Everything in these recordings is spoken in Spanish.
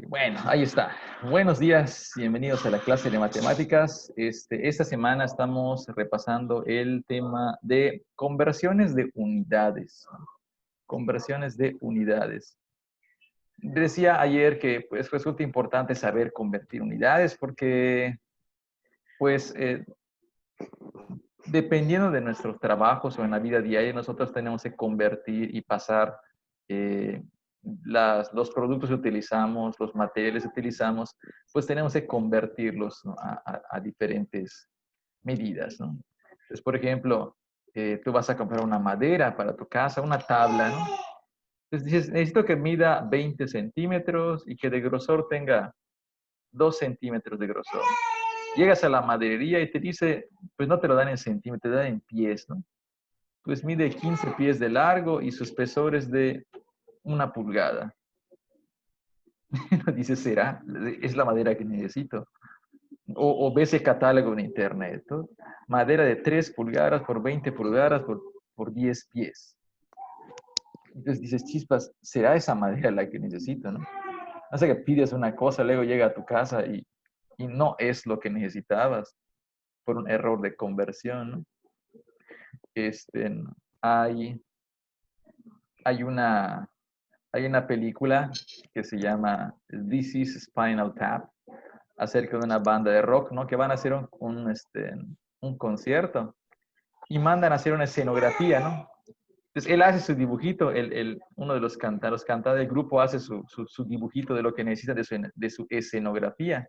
Bueno, ahí está. Buenos días, bienvenidos a la clase de matemáticas. Esta semana estamos repasando el tema de conversiones de unidades. Conversiones de unidades. Decía ayer que pues, resulta importante saber convertir unidades porque pues dependiendo de nuestros trabajos o en la vida diaria, nosotros tenemos que convertir y pasar eh, los productos que utilizamos, los materiales que utilizamos, pues tenemos que convertirlos, ¿no? a diferentes medidas, ¿no? Entonces, por ejemplo, tú vas a comprar una madera para tu casa, una tabla, ¿no? Entonces dices, necesito que mida 20 centímetros y que de grosor tenga 2 centímetros de grosor. Llegas a la maderería y te dice, pues no te lo dan en centímetros, te dan en pies, ¿no? Pues mide 15 pies de largo y su espesor es de 1 pulgada. Dice, ¿será? Es la madera que necesito. O ves el catálogo en internet, ¿no? Madera de 3 pulgadas por 20 pulgadas por 10 pies. Entonces dices, chispas, ¿será esa madera la que necesito, no? No sé que pides una cosa, luego llega a tu casa y no es lo que necesitabas por un error de conversión, ¿no? Este, hay, hay una, hay una película que se llama This is Spinal Tap, acerca de una banda de rock, ¿no? Que van a hacer un concierto y mandan a hacer una escenografía, ¿no? Entonces él hace su dibujito, uno de los cantantes del grupo hace su dibujito de lo que necesita de su escenografía,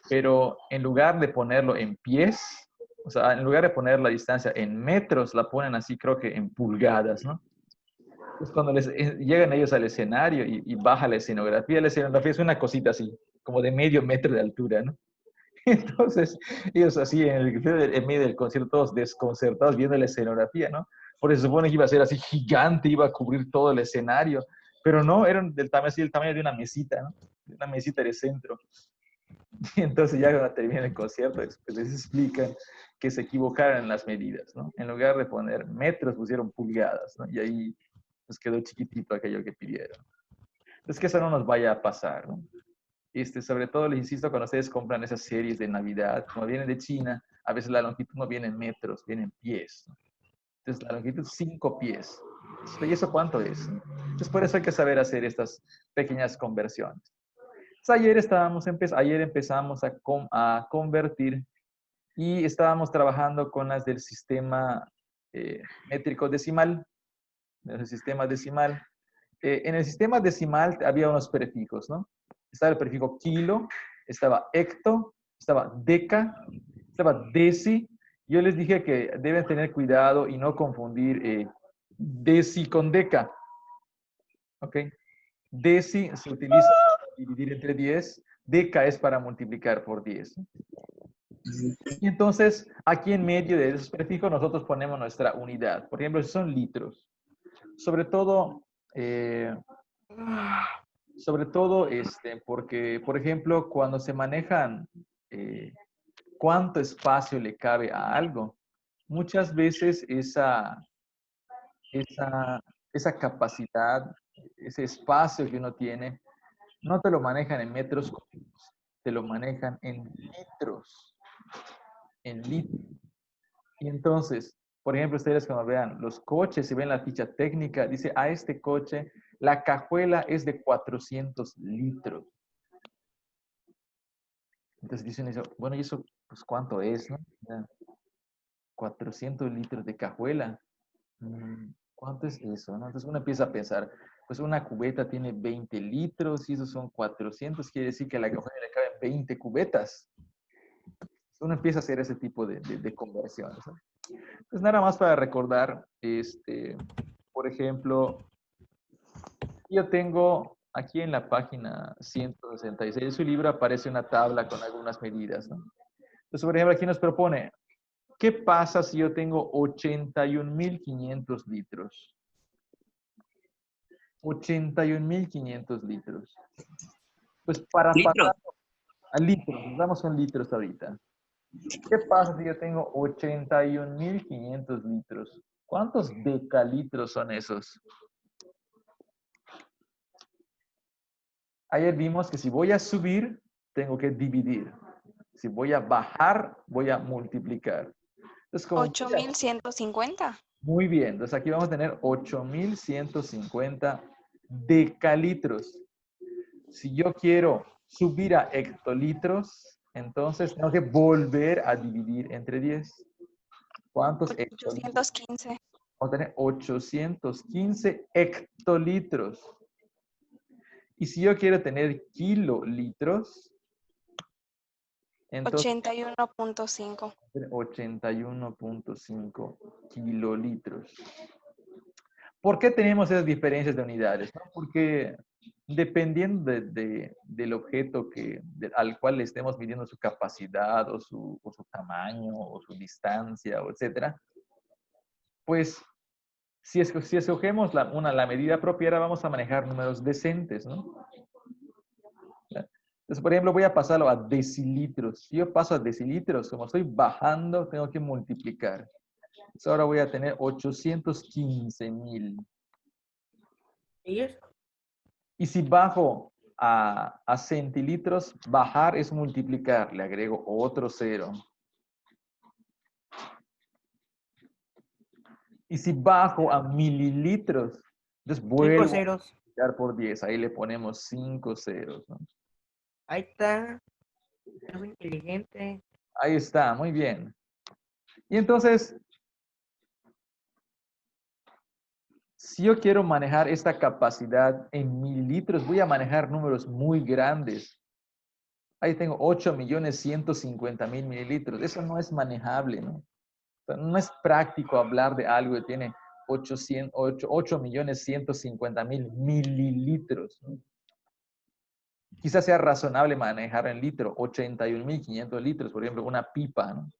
pero en lugar de ponerlo en pies, o sea, en lugar de poner la distancia en metros, la ponen así, creo que en pulgadas, ¿no? Entonces, cuando llegan ellos al escenario y baja la escenografía es una cosita así, como de medio metro de altura, ¿no? Entonces, ellos así en medio del concierto, todos desconcertados viendo la escenografía, ¿no? Porque se supone que iba a ser así gigante, iba a cubrir todo el escenario, pero no, eran del tamaño, así, del tamaño de una mesita, ¿no? Una mesita de centro. Y entonces ya cuando termina el concierto, pues les explican que se equivocaron en las medidas, ¿no? En lugar de poner metros, pusieron pulgadas, ¿no? Y ahí pues quedó chiquitito aquello que pidieron. Entonces, que eso no nos vaya a pasar, ¿no? Sobre todo les insisto, cuando ustedes compran esas series de Navidad, como vienen de China, a veces la longitud no viene en metros, viene en pies, ¿no? Entonces, la longitud es 5 pies. ¿Y eso cuánto es? Entonces, por eso hay que saber hacer estas pequeñas conversiones. Entonces, ayer empezamos a convertir y estábamos trabajando con las del sistema métrico decimal, del sistema decimal. En el sistema decimal había unos prefijos, ¿no? Estaba el prefijo kilo, estaba hecto, estaba deca, estaba deci. Yo les dije que deben tener cuidado y no confundir deci con deca, ¿ok? Deci se utiliza para dividir entre 10, deca es para multiplicar por 10. Y entonces, aquí en medio de esos prefijos nosotros ponemos nuestra unidad. Por ejemplo, son litros. Sobre todo, eh, porque, por ejemplo, cuando se manejan eh, cuánto espacio le cabe a algo, muchas veces esa, esa capacidad, ese espacio que uno tiene, no te lo manejan en metros cúbicos, te lo manejan en litros. Y entonces, por ejemplo, ustedes cuando vean los coches, si ven la ficha técnica, dice, a este coche la cajuela es de 400 litros. Entonces dicen eso, bueno, ¿y eso pues cuánto es, no? Ya, 400 litros de cajuela. ¿Cuánto es eso, no? Entonces uno empieza a pensar, pues una cubeta tiene 20 litros y esos son 400, quiere decir que a la cajuela le caben 20 cubetas. Uno empieza a hacer ese tipo de conversiones, ¿no? Pues nada más para recordar, por ejemplo, yo tengo aquí en la página 166 de su libro aparece una tabla con algunas medidas, ¿no? Entonces, por ejemplo, aquí nos propone, ¿qué pasa si yo tengo 81.500 litros? 81.500 litros. Pues para Litros. pasar a litros, nos damos con litros ahorita. ¿Qué pasa si yo tengo 81.500 litros? ¿Cuántos decalitros son esos? Ayer vimos que si voy a subir, tengo que dividir. Si voy a bajar, voy a multiplicar. Entonces, como 8.150. muy bien, entonces aquí vamos a tener 8.150 decalitros. Si yo quiero subir a hectolitros, entonces tengo que volver a dividir entre 10. ¿Cuántos hectolitros? 815. Vamos a tener 815 hectolitros. Y si yo quiero tener kilolitros, entonces 81.5. 81.5 kilolitros. ¿Por qué tenemos esas diferencias de unidades? ¿No? Porque dependiendo del objeto al cual le estemos midiendo su capacidad o su tamaño o su distancia, o etcétera, pues si escogemos la medida apropiada, vamos a manejar números decentes, ¿no? Entonces, por ejemplo, voy a pasarlo a decilitros. Si yo paso a decilitros, como estoy bajando, tengo que multiplicar. Entonces, ahora voy a tener 815.000. ¿Y eso? Y si bajo a centilitros, bajar es multiplicar. Le agrego otro cero. Y si bajo a mililitros, entonces 5 vuelvo a ceros. multiplicar por 10. Ahí le ponemos 5 ceros, ¿no? Ahí está. Es muy inteligente. Ahí está, muy bien. Y entonces, si yo quiero manejar esta capacidad en mililitros, voy a manejar números muy grandes. Ahí tengo 8.150.000 mililitros. Eso no es manejable, ¿no? O sea, no es práctico hablar de algo que tiene 8.150.000 mililitros, ¿no? Quizás sea razonable manejar en litro, 81.500 litros, por ejemplo, una pipa, ¿no?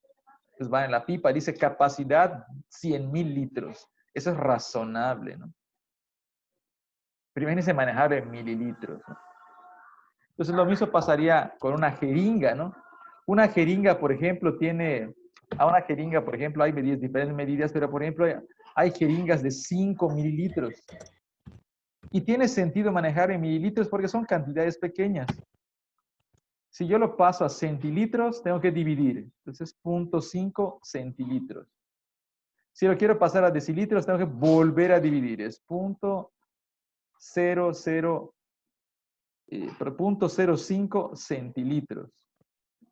Entonces va en la pipa, dice capacidad 100.000 litros. Eso es razonable, ¿no? Pero imagínense manejar en mililitros, ¿no? Entonces lo mismo pasaría con una jeringa, ¿no? Una jeringa, por ejemplo, una jeringa, por ejemplo, hay diferentes medidas, pero por ejemplo, hay jeringas de 5 mililitros. Y tiene sentido manejar en mililitros porque son cantidades pequeñas. Si yo lo paso a centilitros, tengo que dividir. Entonces, 0.5 centilitros. Si lo quiero pasar a decilitros, tengo que volver a dividir. Es 0.05 centilitros.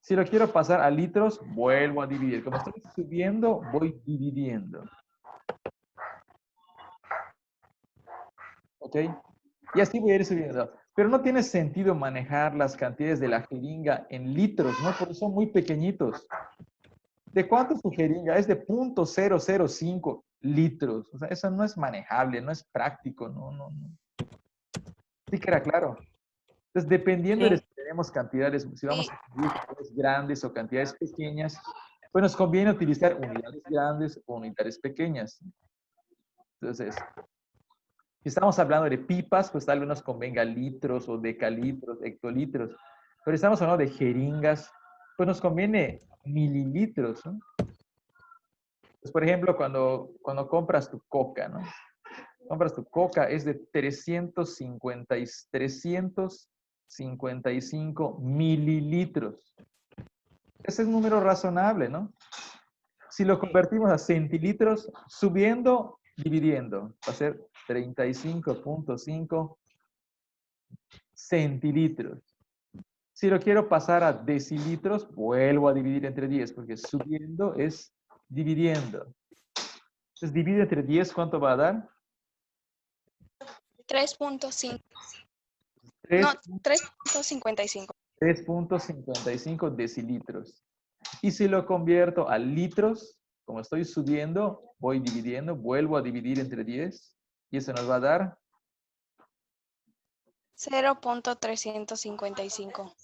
Si lo quiero pasar a litros, vuelvo a dividir. Como estoy subiendo, voy dividiendo. ¿Ok? Y así voy a ir subiendo. Pero no tiene sentido manejar las cantidades de la jeringa en litros, ¿no? Porque son muy pequeñitos. ¿De cuánto es tu jeringa? Es de 0.005 litros. O sea, eso no es manejable, no es práctico, no. Sí que era claro. Entonces, dependiendo de Sí. si tenemos cantidades, si vamos a medir cantidades grandes o cantidades pequeñas, pues nos conviene utilizar unidades grandes o unidades pequeñas. Entonces, si estamos hablando de pipas, pues tal vez nos convenga litros o decalitros, hectolitros. Pero estamos hablando de jeringas, pues nos conviene mililitros, ¿no? Pues, por ejemplo, cuando compras tu coca, ¿no? Compras tu coca, es de 355 mililitros. Ese es un número razonable, ¿no? Si lo convertimos a centilitros, subiendo, dividiendo, va a ser 35.5 centilitros. Si lo quiero pasar a decilitros, vuelvo a dividir entre 10, porque subiendo es dividiendo. Entonces, divide entre 10, ¿cuánto va a dar? 3.5. No, 3, 3.55. 3.55 decilitros. Y si lo convierto a litros, como estoy subiendo, voy dividiendo, vuelvo a dividir entre 10 y eso nos va a dar 0.355.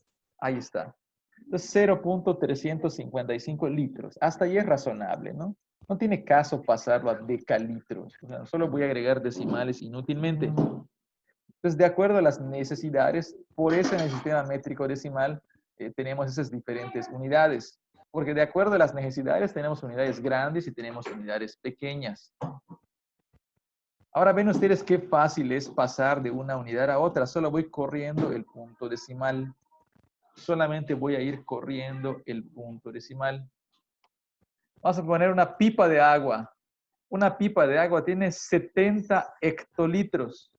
ahí está. Entonces, 0.355 litros. Hasta ahí es razonable, ¿no? No tiene caso pasarlo a decalitros. O sea, solo voy a agregar decimales inútilmente. Entonces, de acuerdo a las necesidades, por eso en el sistema métrico decimal tenemos esas diferentes unidades. Porque de acuerdo a las necesidades tenemos unidades grandes y tenemos unidades pequeñas. Ahora ven ustedes qué fácil es pasar de una unidad a otra. Solo voy corriendo el punto decimal. Solamente voy a ir corriendo el punto decimal. Vamos a poner una pipa de agua. Una pipa de agua tiene 70 hectolitros.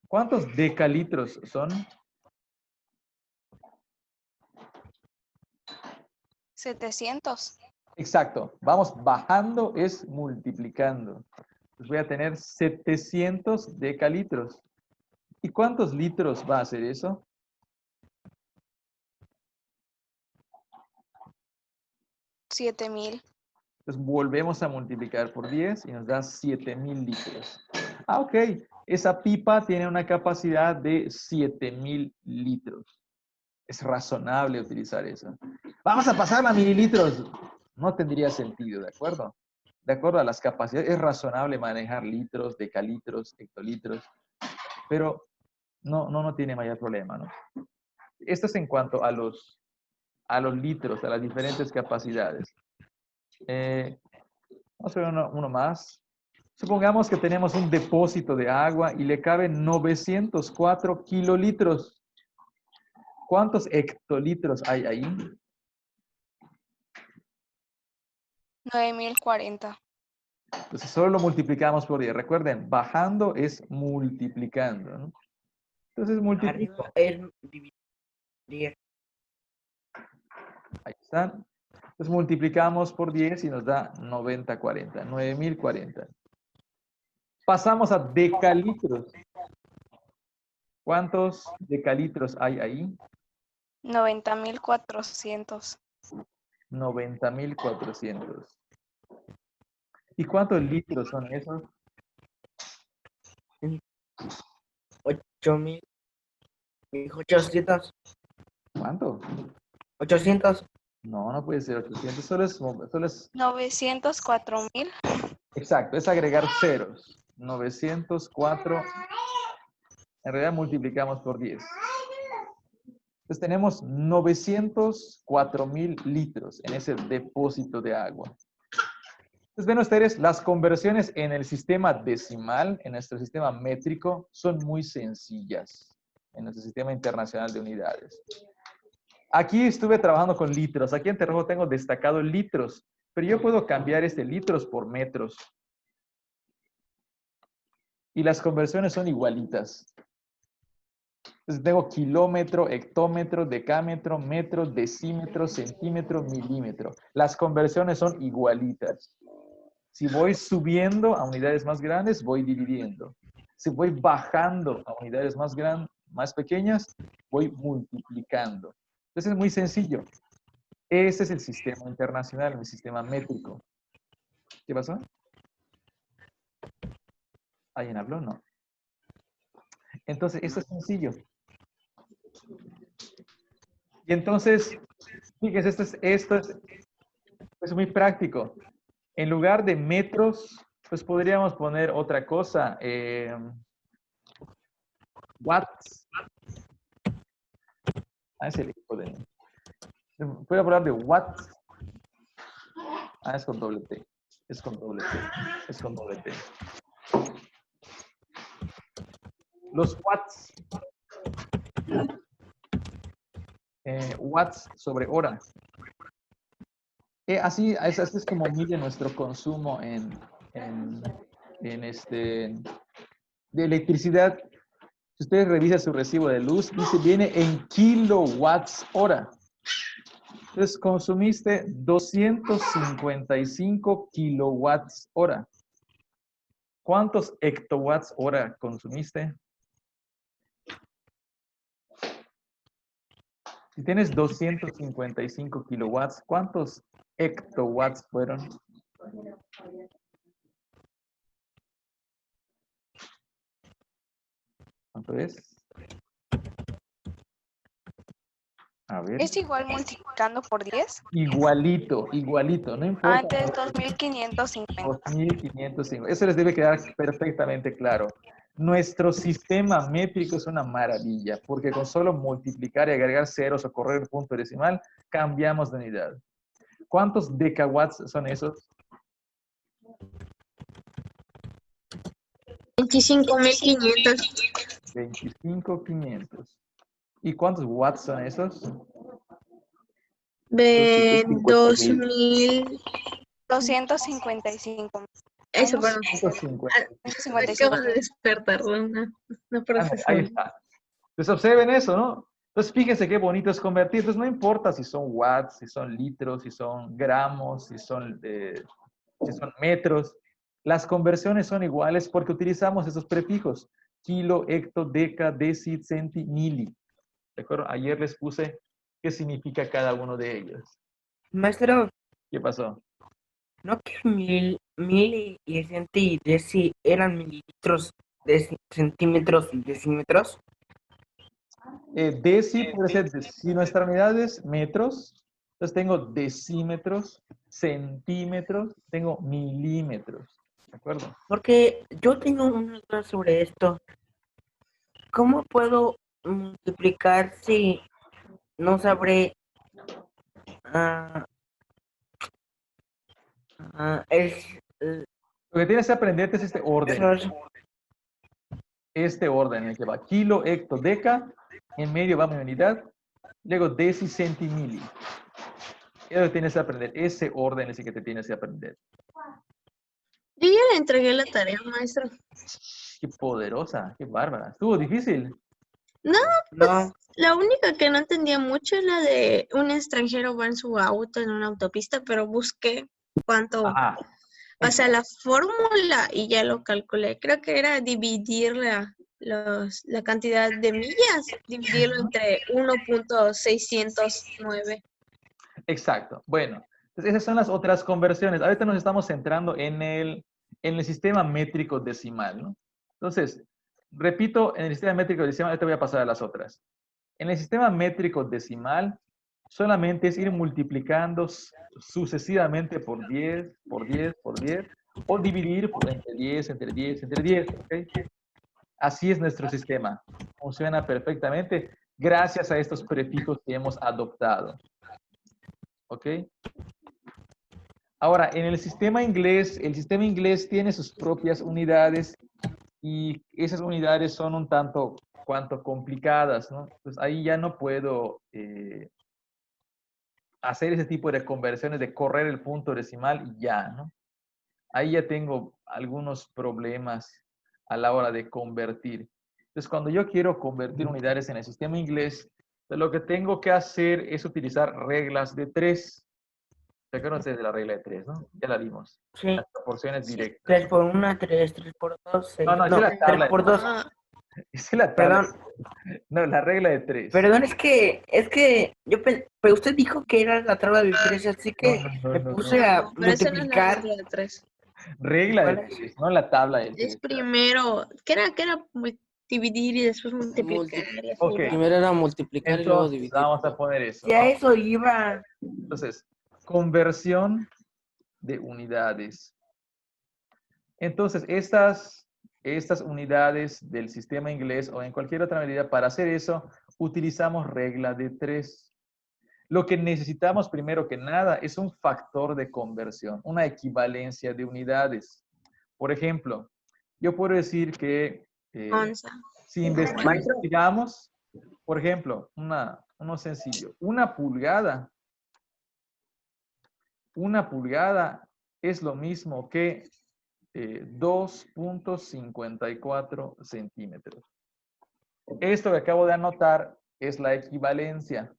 ¿Cuántos decalitros son? 700. Exacto. Vamos bajando, es multiplicando. Pues voy a tener 700 decalitros. ¿Y cuántos litros va a ser eso? 7000. Entonces volvemos a multiplicar por 10 y nos da 7000 litros. Ah, ok. Esa pipa tiene una capacidad de 7000 litros. Es razonable utilizar eso. Vamos a pasarla a mililitros. No tendría sentido, ¿de acuerdo? De acuerdo a las capacidades, es razonable manejar litros, decalitros, hectolitros, pero no tiene mayor problema, ¿no? Esto es en cuanto a los litros, a las diferentes capacidades. Vamos a ver uno más. Supongamos que tenemos un depósito de agua y le caben 904 kilolitros. ¿Cuántos hectolitros hay ahí? 9040. Entonces solo lo multiplicamos por 10. Recuerden, bajando es multiplicando, ¿no? Entonces multiplico. Arriba es dividir. Ahí están. Entonces multiplicamos por 10 y nos da 9040, 9040. Pasamos a decalitros. ¿Cuántos decalitros hay ahí? 90400. 90.400. ¿Y cuántos litros son esos? 8800. ¿Cuánto? 800. No puede ser 800. Solo es 904.000. exacto, es agregar ceros. 904. En realidad multiplicamos por 10. Entonces tenemos 904.000 litros en ese depósito de agua. Entonces ven ustedes, las conversiones en el sistema decimal, en nuestro sistema métrico, son muy sencillas en nuestro sistema internacional de unidades. Aquí estuve trabajando con litros. Aquí en rojo tengo destacado litros, pero yo puedo cambiar este litros por metros. Y las conversiones son igualitas. Entonces tengo kilómetro, hectómetro, decámetro, metro, decímetro, centímetro, milímetro. Las conversiones son igualitas. Si voy subiendo a unidades más grandes, voy dividiendo. Si voy bajando a unidades más pequeñas, voy multiplicando. Entonces es muy sencillo. Ese es el sistema internacional, el sistema métrico. ¿Qué pasó? ¿Alguien habló? No. Entonces, esto es sencillo. Y entonces, fíjense, esto es muy práctico. En lugar de metros, pues podríamos poner otra cosa. Watts. Es el equipo de... Voy a hablar de watts. Es con doble T. Es con doble T. Es con doble T. Los watts. Watts sobre hora. Así es como mide nuestro consumo de electricidad. Si usted revisa su recibo de luz, dice viene en kilowatts hora. Entonces consumiste 255 kilowatts hora. ¿Cuántos hectowatts hora consumiste? Si tienes 255 kilowatts, ¿cuántos hectowatts fueron? ¿Cuánto es? A ver. ¿Es igual multiplicando por 10? Igualito, no importa. Antes 2550. 2505. Eso les debe quedar perfectamente claro. Nuestro sistema métrico es una maravilla, porque con solo multiplicar y agregar ceros o correr el punto decimal, cambiamos de unidad. ¿Cuántos decawatts son esos? 25.500. 25.500. ¿Y cuántos watts son esos? De 250.000. 2.000. 255.000. Eso, perdón. 150. Me 55. acabo de despertar, no proceso. Ahí está. Pues observen eso, ¿no? Entonces fíjense qué bonito es convertir. Entonces no importa si son watts, si son litros, si son gramos, si son metros. Las conversiones son iguales porque utilizamos esos prefijos. Kilo, hecto, deca, deci, centi, mili. ¿De acuerdo? Ayer les puse qué significa cada uno de ellos. Maestro, ¿Qué pasó? ¿no que mil y centi y deci eran mililitros, centímetros y decímetros? Deci puede ser, si nuestra unidad es metros, entonces tengo decímetros, centímetros, tengo milímetros. ¿De acuerdo? Porque yo tengo una duda sobre esto. ¿Cómo puedo multiplicar si no sabré ah, el, Lo que tienes que aprenderte es este orden. Este orden en el que va kilo, hecto, deca, en medio va mi unidad, luego deci, centi, mili. Eso tienes que aprender, ese orden es el que te tienes que aprender. Yo ya le entregué la tarea, maestro. Qué poderosa, qué bárbara. Estuvo difícil. No, No, la única que no entendía mucho es la de un extranjero va en su auto en una autopista, pero busqué cuánto, Ajá. o sea, la fórmula y ya lo calculé. Creo que era dividir la cantidad de millas, dividirlo entre 1.609. Exacto. Bueno, entonces esas son las otras conversiones. Ahorita nos estamos centrando en el sistema métrico decimal, ¿no? Entonces, repito, en el sistema métrico decimal, ahorita voy a pasar a las otras. En el sistema métrico decimal, solamente es ir multiplicando sucesivamente por 10, por 10, por 10, o dividir entre 10, entre 10, entre 10, ¿ok? Así es nuestro sistema. Funciona perfectamente gracias a estos prefijos que hemos adoptado. ¿Ok? Ahora, en el sistema inglés tiene sus propias unidades y esas unidades son un tanto cuanto complicadas, ¿no? Entonces ahí ya no puedo hacer ese tipo de conversiones de correr el punto decimal y ya, ¿no? Ahí ya tengo algunos problemas a la hora de convertir. Entonces, cuando yo quiero convertir unidades en el sistema inglés, lo que tengo que hacer es utilizar reglas de 3. ¿Se acuerdan ustedes de la regla de 3, no? Ya la vimos. sí. Las proporciones Sí. directas. 3 por 1, 3, 3 por 2, 6. No, esa No, es la tabla 3 por 2. Ah, Esa es la tabla. Perdón, No, la regla de 3. perdón, es que pero usted dijo que era la tabla de 3, así que me puse a no, pero esa no es la multiplicar. regla de 3. Regla de ¿Cuál es? 3, no la tabla de Es 3. primero, ¿qué era dividir y después multiplicar. y así, Ok. ¿no? Primero era multiplicar y luego Entonces, dividir. vamos a poner eso. Si a eso iba. Entonces, conversión de unidades. Entonces, estas unidades del sistema inglés o en cualquier otra medida, para hacer eso, utilizamos regla de 3. Lo que necesitamos primero que nada es un factor de conversión, una equivalencia de unidades. Por ejemplo, yo puedo decir que Onza. si investigamos, por ejemplo, uno sencillo, una pulgada es lo mismo que 2.54 centímetros. Esto que acabo de anotar es la equivalencia.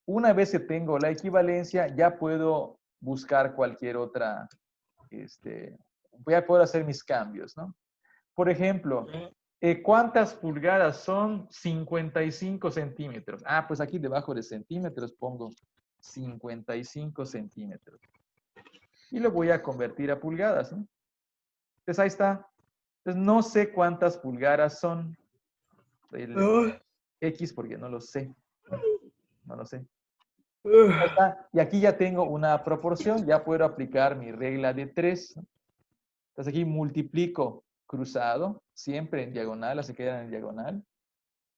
Una vez que tengo la equivalencia, ya puedo buscar cualquier otra, ya puedo hacer mis cambios, ¿no? Por ejemplo, ¿cuántas pulgadas son 55 centímetros? Ah, pues aquí debajo de centímetros pongo 55 centímetros. Y lo voy a convertir a pulgadas, ¿no? Entonces ahí está. Entonces no sé cuántas pulgadas son. El X porque no lo sé. No lo sé. Ahí está. Y aquí ya tengo una proporción. Ya puedo aplicar mi regla de 3. Entonces aquí multiplico cruzado, siempre en diagonal, se quedan en diagonal.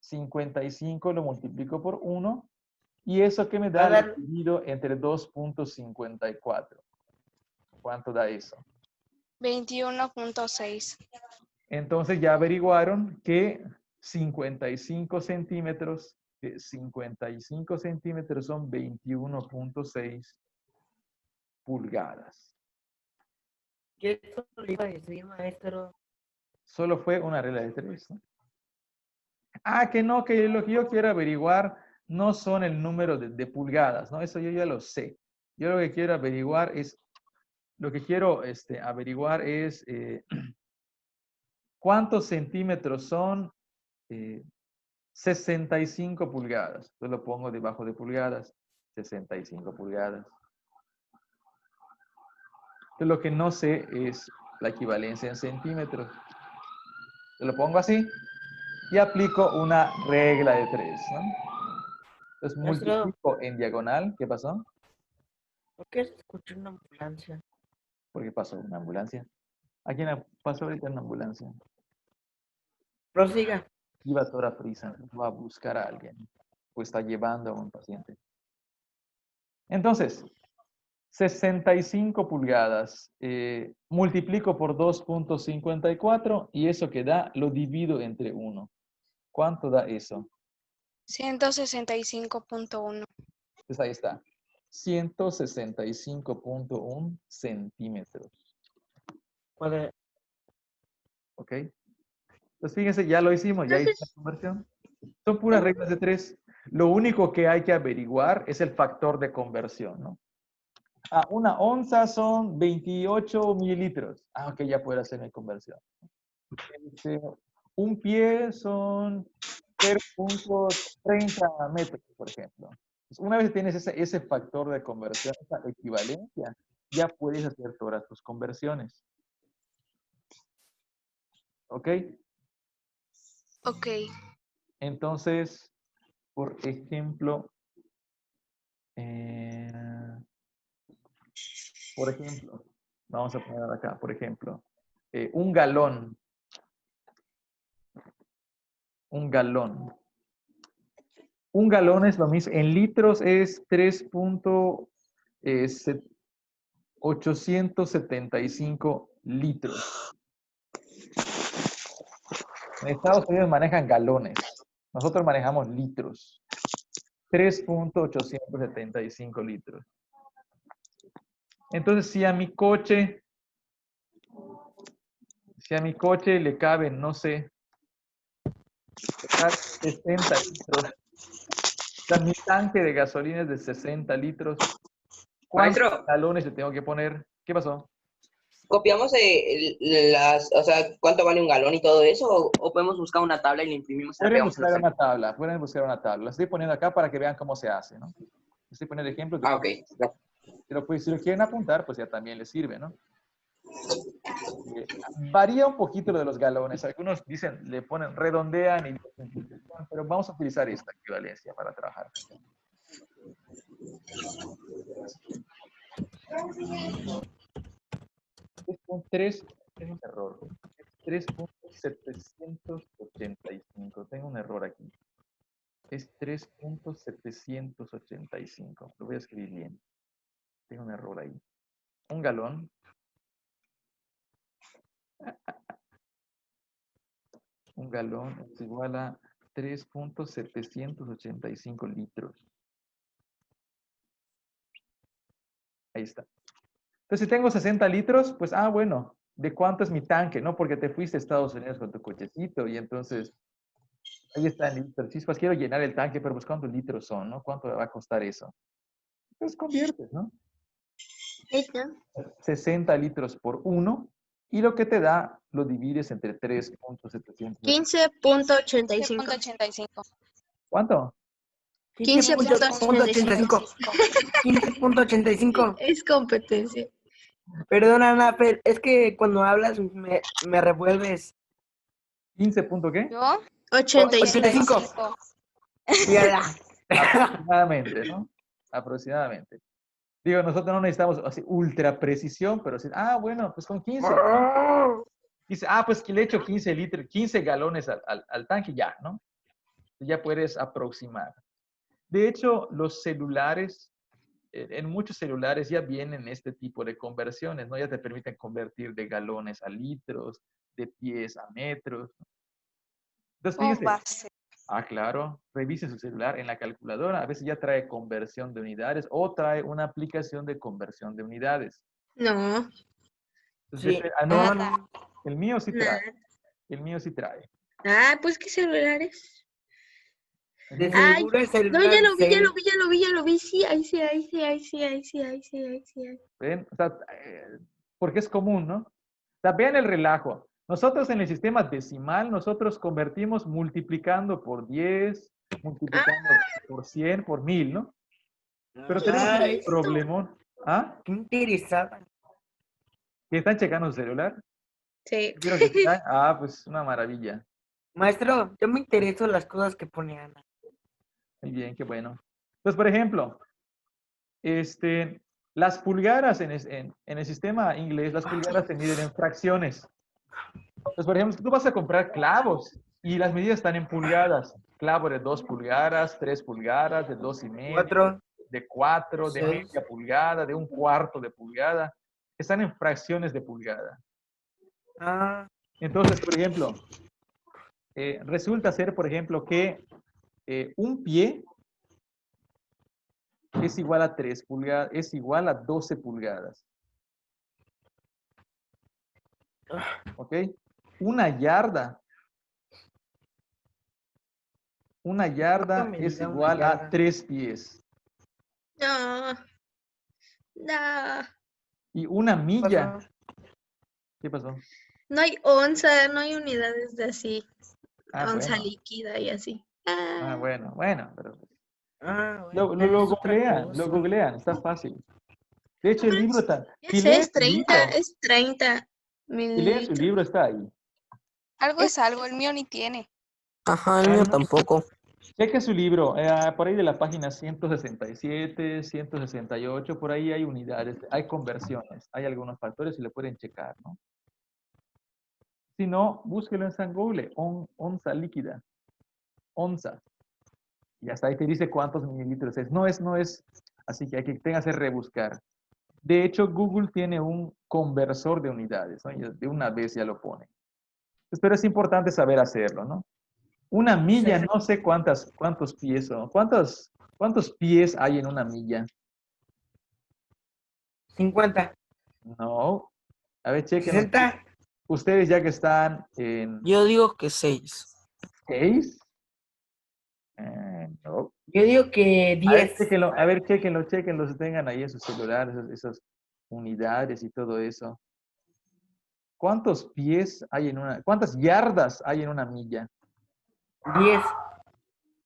55 lo multiplico por 1. Y eso que me da lo dividido entre 2.54. ¿Cuánto da eso? 21.6. Entonces ya averiguaron que 55 centímetros, 55 centímetros son 21.6 pulgadas. Yo eso le iba a decir, maestro. Solo fue una regla de 3, ¿no? Ah, que no, que lo que yo quiero averiguar no son el número de pulgadas, ¿no? Eso yo ya lo sé. Yo lo que quiero averiguar es, averiguar es cuántos centímetros son 65 pulgadas. Yo lo pongo debajo de pulgadas, 65 pulgadas. Yo lo que no sé es la equivalencia en centímetros. Yo lo pongo así y aplico una regla de 3, ¿no? Entonces Maestro, multiplico en diagonal. ¿Qué pasó? ¿por qué se escuchó una ambulancia? Porque pasó una ambulancia. ¿A quién pasó ahorita una ambulancia? Prosiga. Iba a toda prisa, va a buscar a alguien, pues está llevando a un paciente. Entonces, 65 pulgadas, multiplico por 2.54 y eso que da lo divido entre 1. ¿Cuánto da eso? 165.1. Pues ahí está, 165.1 centímetros. Puede- ¿Ok? Entonces fíjense, ya lo hicimos, ya hice la Entonces, conversión. Son puras reglas de 3. Lo único que hay que averiguar es el factor de conversión, ¿no? Ah, una onza son 28 mililitros. Ah, ok, ya puedo hacer mi conversión. Este, un pie son 0.30 metros, por ejemplo. Pues, una vez que tienes ese factor de conversión, esa equivalencia, ya puedes hacer todas tus conversiones. ¿Ok? Ok. Entonces, por ejemplo, eh, vamos a poner acá, por ejemplo, un galón. Un galón. Un galón es lo mismo. En litros es 3.875 litros. En Estados Unidos manejan galones. Nosotros manejamos litros. 3.875 litros. Entonces, si a mi coche le caben, no sé, 60 litros, o sea, mi tanque de gasolina es de 60 litros, ¿cuántos Maestro, galones le tengo que poner? ¿Qué pasó? ¿copiamos o sea, cuánto vale un galón y todo eso? ¿O podemos buscar una tabla y la imprimimos y la Pueden pegamos en la buscar una celda? tabla, pueden buscar una tabla. La estoy poniendo acá para que vean cómo se hace, ¿no? Estoy poniendo ejemplos de Ah, cómo. ok. Si lo quieren apuntar, pues ya también les sirve, ¿no? Varía un poquito lo de los galones. Algunos dicen, le ponen, redondean, y, pero vamos a utilizar esta equivalencia para trabajar. Es un 3, es un error. Es 3.785. Tengo un error aquí. Es 3.785. Lo voy a escribir bien. Tengo un error ahí. Un galón. Un galón es igual a 3.785 litros. Ahí está. Entonces, si tengo 60 litros, pues, bueno, ¿de cuánto es mi tanque? ¿No? Porque te fuiste a Estados Unidos con tu cochecito y entonces, ahí está el litro. Chispas, quiero llenar el tanque, pero pues, ¿cuántos litros son, no? ¿Cuánto me va a costar eso? Pues conviertes, ¿no? ahí está. 60 litros por 1 y lo que te da lo divides entre 3.700. 15.85. 7.85. ¿Cuánto? 15.85. 15.85. Es competencia. Perdona, Ana, pero es que cuando hablas me revuelves. 15 punto qué? ¿Yo? 85. 85. Mírala. Aproximadamente, ¿no? Aproximadamente. Digo, nosotros no necesitamos así ultra precisión, pero sí, bueno, pues con 15. Dice, pues que le echo 15 litros, 15 galones al tanque, ya, ¿no? Ya puedes aproximar. De hecho, los celulares, en muchos celulares ya vienen este tipo de conversiones, ¿no? Ya te permiten convertir de galones a litros, de pies a metros. Entonces, Oh, fíjese, base. claro, revise su celular en la calculadora. A veces ya trae conversión de unidades o trae una aplicación de conversión de unidades. No, Entonces, Sí. no, Nada. el mío sí nada. trae. El mío sí trae. Ah, pues qué celulares. El De mío- Ay, seguro el no, celular ya lo vi, ya se- lo vi, ya lo vi, ya lo vi. Sí, ahí sí, ahí sí, ahí sí, ahí sí, ahí sí, ahí sí. ¿ven? O sea, porque es común, ¿no? O sea, vean el relajo. Nosotros en el sistema decimal, nosotros convertimos multiplicando por 10, multiplicando por 100, por 1000, ¿no? Pero tenemos un Ay, problemón. ¿Ah? qué interesada. ¿Que están checando su celular? Sí. ¿Vieron que está? Pues una maravilla. Maestro, yo me intereso las cosas que pone Ana. Muy bien, qué bueno. Entonces, por ejemplo, las pulgadas en el sistema inglés, las pulgadas se miden en fracciones. Entonces, por ejemplo, tú vas a comprar clavos y las medidas están en pulgadas. Clavo de 2 pulgadas, 3 pulgadas, de 2,5, 4, de 4, de 6. media pulgada, de 1/4 de pulgada. Están en fracciones de pulgada. Ah, Entonces, por ejemplo, resulta ser, por ejemplo, que un pie es igual a 3 pulgadas, es igual a 12 pulgadas. ¿Ok? Una yarda ¿cuánto me es da una igual a yarda? 3 pies. No, no. Y una ¿Qué milla, pasó? ¿qué pasó? No hay onza, no hay unidades de así. Onza Bueno, líquida y así. bueno, pero Ah, bueno, eso lo es otra googlean, cosa. está fácil. De hecho, el libro está, si Ese leen es su 30, libro, es 30 si leen su mililitros. libro está ahí. Algo es algo, el mío ni tiene. Ajá, el Ah, mío ¿no? tampoco. Cheque su libro, por ahí de la página 167, 168, por ahí hay unidades, hay conversiones, hay algunos factores y lo pueden checar, ¿no? Si no, búsquelo en San Google, onza líquida, onza. Y hasta ahí te dice cuántos mililitros es. No es, así que hay que tengas que rebuscar. De hecho, Google tiene un conversor de unidades, ¿no? Y de una vez ya lo pone. Pero es importante saber hacerlo, ¿no? Una milla, no sé cuántos pies son. ¿Cuántos pies hay en una milla? 50, No. A ver, chequen 60. ustedes ya que están en Yo digo que 6. 6. No. Yo digo que A ver, 10. chéquenlo, chéquenlo, si tengan ahí en sus celulares, esas unidades y todo eso. ¿Cuántos pies hay cuántas yardas hay en una milla? 10.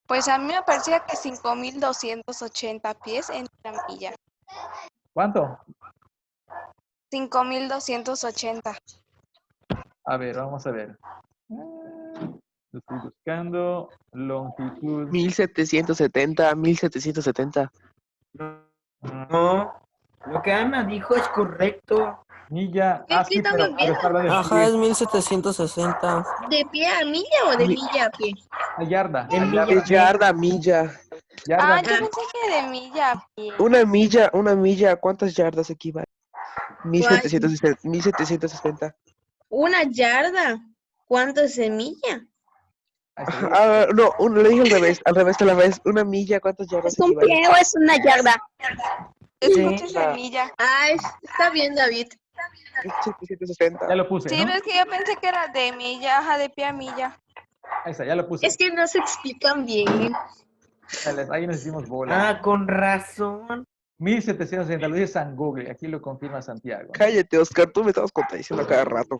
Pues a mí me parecía que 5.280 pies en una milla. ¿Cuánto? 5.280. A ver, vamos a ver. Lo estoy buscando. Longitud. 1770, 1770. No, lo que Ana dijo es correcto. Milla. ¿Qué Sí, estamos pero viendo? está hablando de Ajá, es pies. 1760. ¿De pie a milla o de Mi- milla a pie? A yarda. De a milla. yarda. Es yarda, milla. Yarda. Ah, yo pensé que de milla a pie. Una milla, ¿cuántas yardas equivale? ¿Cuál? 1760. Una yarda. ¿Cuánto es semilla? Ahí está, Ajá, ya lo puse. no, lo dije al revés. Una milla, ¿cuántas yardas ¿Es un equivale? pie o es una yarda? Escuches de Yarda, milla. Está bien, David. 1760. Ya lo puse, Sí, ¿no? ves que yo pensé que era de milla, ajá, de pie a milla. Ahí está, ya lo puse. Es que no se explican bien. Ahí nos hicimos bola. Ah, con razón. 1760, lo dice San Google. Aquí lo confirma Santiago, ¿no? Cállate, Oscar, tú me estabas contradiciendo cada rato.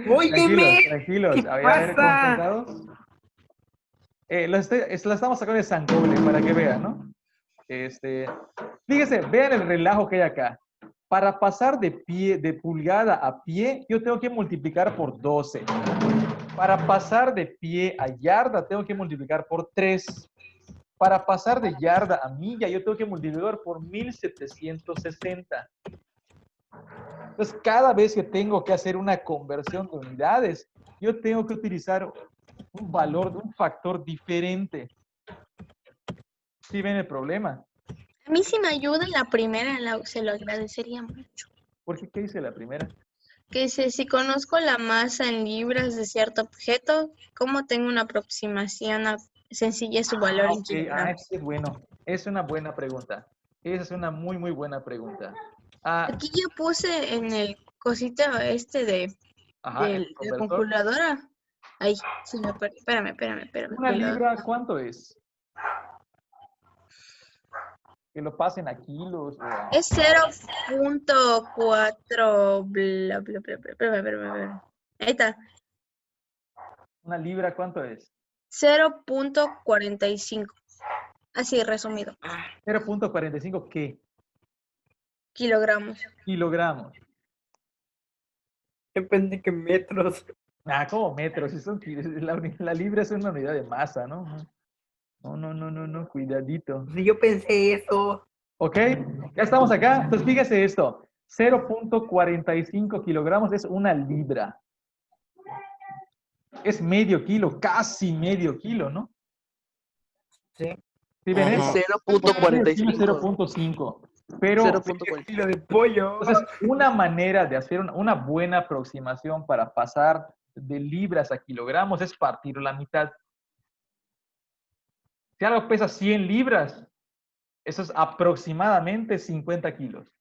Óyeme, Tranquilos. ¿qué A ver, pasa? concentrados. Lo estamos sacando de San Google para que vean, ¿no? Fíjense, vean el relajo que hay acá. Para pasar de pulgada a pie, yo tengo que multiplicar por 12. Para pasar de pie a yarda, tengo que multiplicar por 3. Para pasar de yarda a milla, yo tengo que multiplicar por 1760. Entonces, cada vez que tengo que hacer una conversión de unidades, yo tengo que utilizar un factor diferente. ¿Sí ven el problema? A mí si me ayuda en la primera, se lo agradecería mucho. ¿Por qué? ¿Qué dice la primera? Que dice, si conozco la masa en libras de cierto objeto, ¿cómo tengo una aproximación sencilla de su valor en Ok, kilogramos? qué bueno. Es una buena pregunta. Esa es una muy, muy buena pregunta. Ah, Aquí yo puse en el cosito este ajá, el de la conversor. calculadora. Ay, se me perdió. Espérame, Una perdón. libra, ¿cuánto es? Que lo pasen a kilos o a... Es 0.4, bla, bla, bla, bla, espérame. Ahí está, Una libra, ¿cuánto es? 0.45. Así resumido, 0.45, ¿qué? kilogramos. Kilogramos. Depende de qué metros. Ah, como metros. Si son la libra es una unidad de masa, ¿no? No, cuidadito. Si yo pensé eso. ¿Ok? Ya estamos acá. Entonces, fíjese esto. 0.45 kilogramos es una libra. Es medio kilo, casi medio kilo, ¿no? Sí. ¿Sí ven Es eso? 0.45. 0.5. Pero, 0.45. Kilo de pollo. entonces, una manera de hacer una buena aproximación para pasar de libras a kilogramos es partirlo a la mitad. Si algo pesa 100 libras, eso es aproximadamente 50 kilos.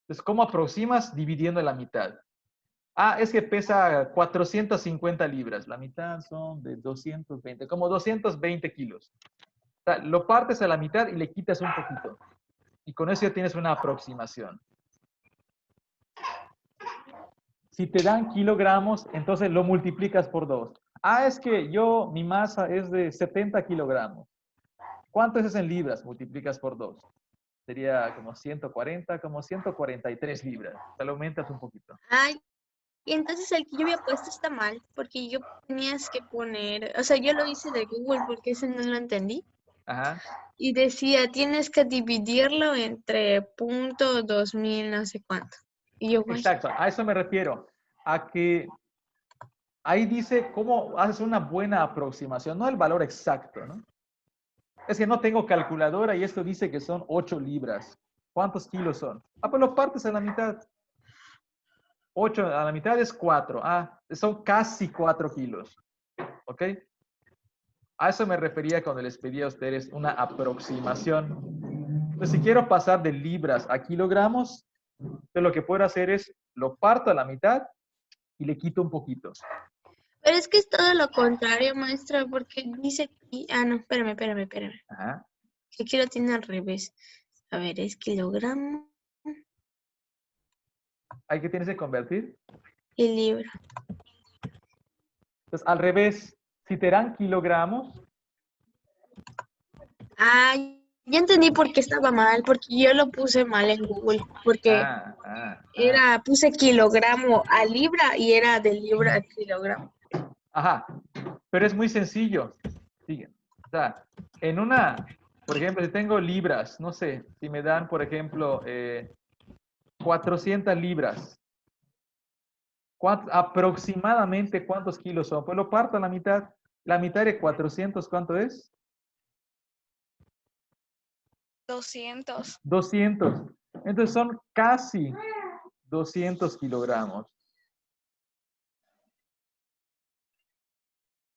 Entonces, ¿cómo aproximas? Dividiendo la mitad. Ah, es que pesa 450 libras. La mitad son de 220, como 220 kilos. O sea, lo partes a la mitad y le quitas un poquito. Y con eso ya tienes una aproximación. Si te dan kilogramos, entonces lo multiplicas por 2. Ah, es que mi masa es de 70 kilogramos. ¿Cuánto es eso en libras? Multiplicas por 2. Sería como 140, como 143 libras. Te lo aumentas un poquito. Ay, y entonces el que yo había puesto está mal, porque yo tenías que poner, o sea, yo lo hice de Google porque ese no lo entendí. Ajá. Y decía, tienes que dividirlo entre punto 2000, no sé cuánto. Y yo, guay, Exacto, a eso me refiero. A que ahí dice cómo haces una buena aproximación, no el valor exacto, ¿no? Es que no tengo calculadora y esto dice que son 8 libras. ¿Cuántos kilos son? Ah, pues lo partes a la mitad. 8 a la mitad es 4. Ah, son casi 4 kilos. ¿Ok? A eso me refería cuando les pedí a ustedes una aproximación. Entonces, si quiero pasar de libras a kilogramos, entonces lo que puedo hacer es lo parto a la mitad y le quito un poquito. pero es que es todo lo contrario, maestra, porque dice aquí, no, espérame. Ajá. Que aquí lo tiene al revés. A ver, es kilogramo ¿Hay que tienes que convertir? y libra. Entonces, al revés, si te dan kilogramos, Ah, ya entendí por qué estaba mal, porque yo lo puse mal en Google, porque puse kilogramo a libra y era de libra a kilogramo. ajá, pero es muy sencillo. Sigue. O sea, por ejemplo, si tengo libras, no sé, si me dan, por ejemplo, 400 libras, aproximadamente cuántos kilos son? Pues lo parto a la mitad. La mitad de 400, ¿cuánto es? 200. 200. Entonces son casi 200 kilogramos.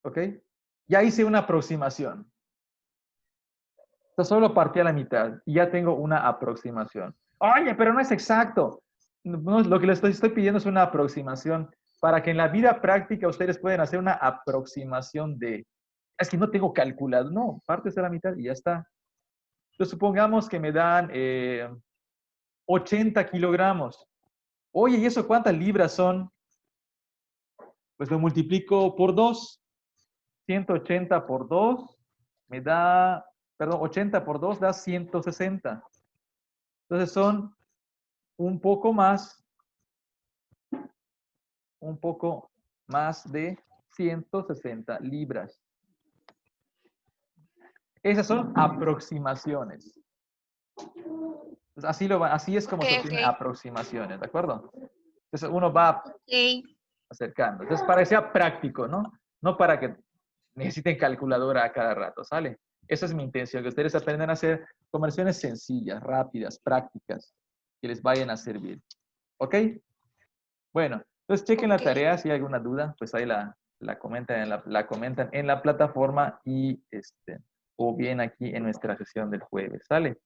¿Ok? Ya hice una aproximación. Entonces solo partí a la mitad y ya tengo una aproximación. Oye, pero no es exacto. No, lo que les estoy pidiendo es una aproximación para que en la vida práctica ustedes puedan hacer una aproximación de, es que no tengo calculado. No, partes a la mitad y ya está. Entonces supongamos que me dan 80 kilogramos. Oye, ¿y eso cuántas libras son? Pues lo multiplico por 2. 180 por 2 me da, perdón, 80 por 2 da 160. Entonces son un poco más de 160 libras. Esas son aproximaciones. Entonces, así es como se obtienen aproximaciones, ¿de acuerdo? Entonces uno va acercando. Entonces para que sea práctico, ¿no? No para que necesiten calculadora a cada rato, ¿sale? Esa es mi intención, que ustedes aprendan a hacer conversiones sencillas, rápidas, prácticas, que les vayan a servir. ¿Ok? Bueno, entonces chequen la tarea, si hay alguna duda, pues ahí la comentan en la plataforma y o bien aquí en nuestra sesión del jueves, ¿sale?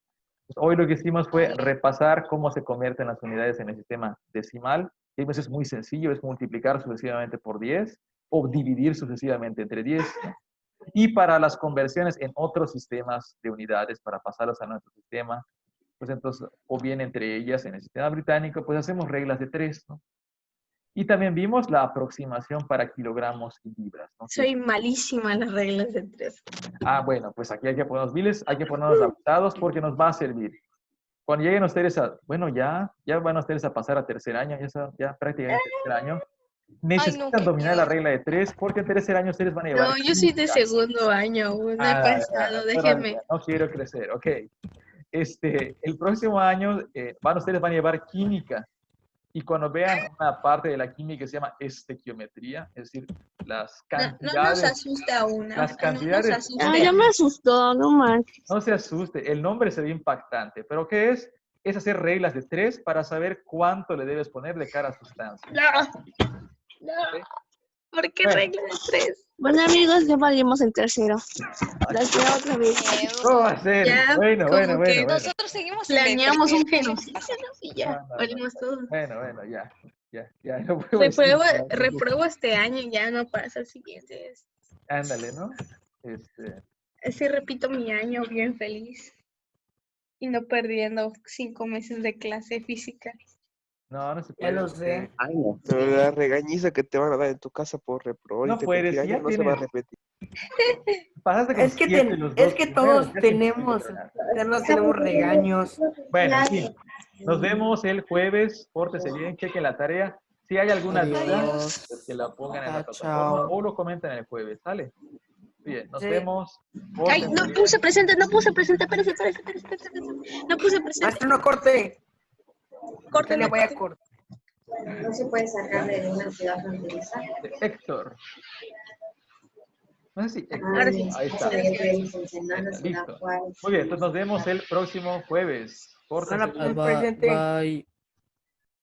Pues hoy lo que hicimos fue repasar cómo se convierten las unidades en el sistema decimal. Y pues es muy sencillo, es multiplicar sucesivamente por 10 o dividir sucesivamente entre 10, ¿no? Y para las conversiones en otros sistemas de unidades, para pasarlas a nuestro sistema, pues entonces, o bien entre ellas en el sistema británico, pues hacemos reglas de 3, ¿no? Y también vimos la aproximación para kilogramos y libras, ¿no? Soy malísima en las reglas de 3. Ah, bueno, pues aquí hay que ponernos miles, hay que ponernos adaptados porque nos va a servir. Cuando lleguen ustedes bueno, ya van ustedes a pasar a tercer año, ya prácticamente tercer año, necesitan qué dominar la miedo. regla de 3 porque en tercer año ustedes van a llevar No, yo soy de química. segundo año, aún no he pasado, déjeme. No quiero crecer, ok. El próximo año ustedes van a llevar química. Y cuando vean una parte de la química que se llama estequiometría, es decir, las No nos cantidades. asusta aún. Las No cantidades. nos asuste. Ah, ya me asustó, no manches. No se asuste, el nombre se ve impactante, pero ¿qué es? Es hacer reglas de 3 para saber cuánto le debes poner de cada sustancia. No. ¿Por qué regla de 3? Bueno, amigos, ya valimos en tercero. Las veo otra vez. ¿Cómo va a ser? Ya, Bueno. Nosotros seguimos en el Planeamos un tercero. genocidio y ya, valimos todo. Bueno, ya. No puedo decir nada. Repruebo este año y ya no pasa el siguiente. Ándale, ¿no? Así repito mi año bien feliz. Y no perdiendo 5 meses de clase física. No se Ya puede. lo sé. Ay, no. Pero la regañiza que te van a dar en tu casa por reprobar No y te puedes, cumplir ya años no se va a tienes- repetir. Pasaste con Es que, 7 los dos es que primeros, todos ya tenemos, tenemos regaños. Bueno, en fin. Nos vemos el jueves. Pórtese bien, chequen la tarea. Si hay alguna duda, Adiós. pues que la pongan en la Chao, plataforma chao. o lo comentan el jueves, ¿sale? Bien, nos Sí. vemos. Ay, Pórtense no bien. puse presente, espérate. No puse presente. Maestro, no corte. Corte, Le no voy a corte. cortar. No se puede sacar de una ciudad fronteriza. De Héctor. No sé si Héctor. Ahora sí. Ahí está. Listo. Muy bien, entonces nos vemos el próximo jueves. Pórtense Hola, bien. presente. Bye.